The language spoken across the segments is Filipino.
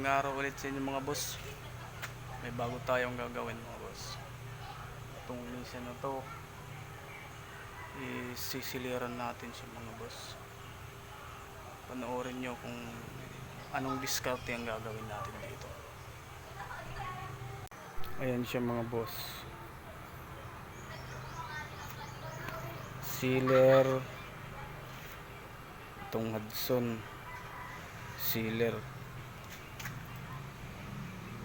araw ulit sa inyo mga boss. May bago tayong gagawin mga boss. Itong minsan na to isisiliran natin sa mga boss. Panoorin nyo kung anong diskarte ang gagawin natin dito. Ayan siya mga boss. Sealer, itong Hudson sealer.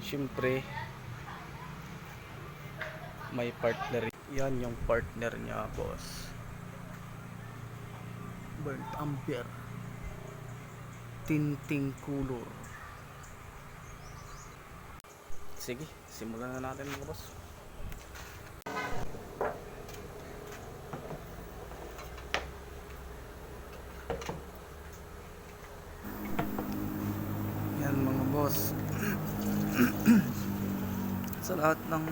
Siyempre may partner. Yan yung partner niya boss. Burnt Amber tinting color. Sige, simulan na natin mga boss. Yan mga boss. Sa lahat ng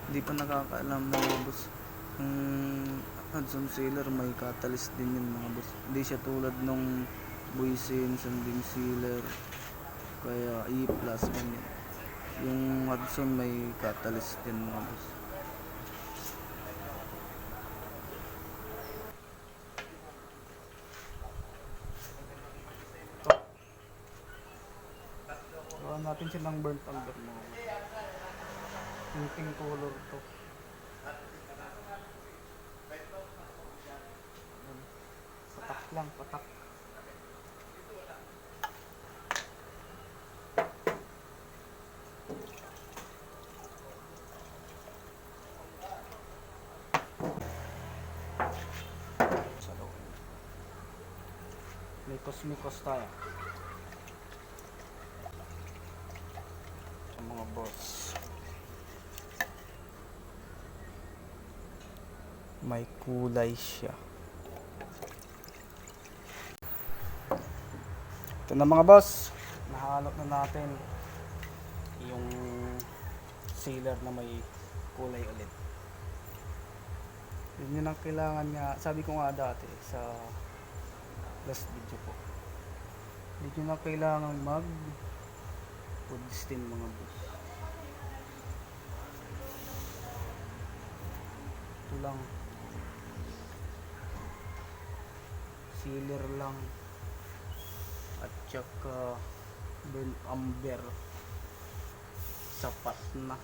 hindi pa nakakaalam mga boss, yung Hudson Sealer may catalyst din yun mga boss. Hindi siya tulad nung Buisin, Sanding Sealer, kaya E+, ganyan. Yung Hudson may catalyst din mga boss. Gawa natin siya ng burnt umber mga boss. Pink color to. Patak lang, patak. Sa loob. Mikos tayo. Sa mga boss. May kulay siya. Ito na mga boss, nahalot na natin yung sealer na may kulay ulit. Yun ang kailangan niya. Sabi ko nga dati sa last video po, hindi nyo na kailangan mag food stain mga boss. Ito lang, sealer lang at saka burnt umber, sapat na.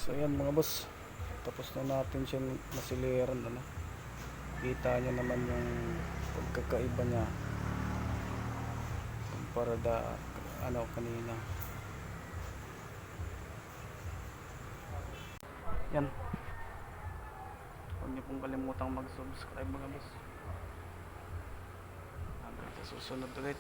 So yan mga boss, tapos na natin siya nasiliran. Kita nyo naman yung pagkakaiba niya kumpara kanina. Yan, huwag nyo pong kalimutang mag subscribe mga boss. Hanggang sa susunod ulit.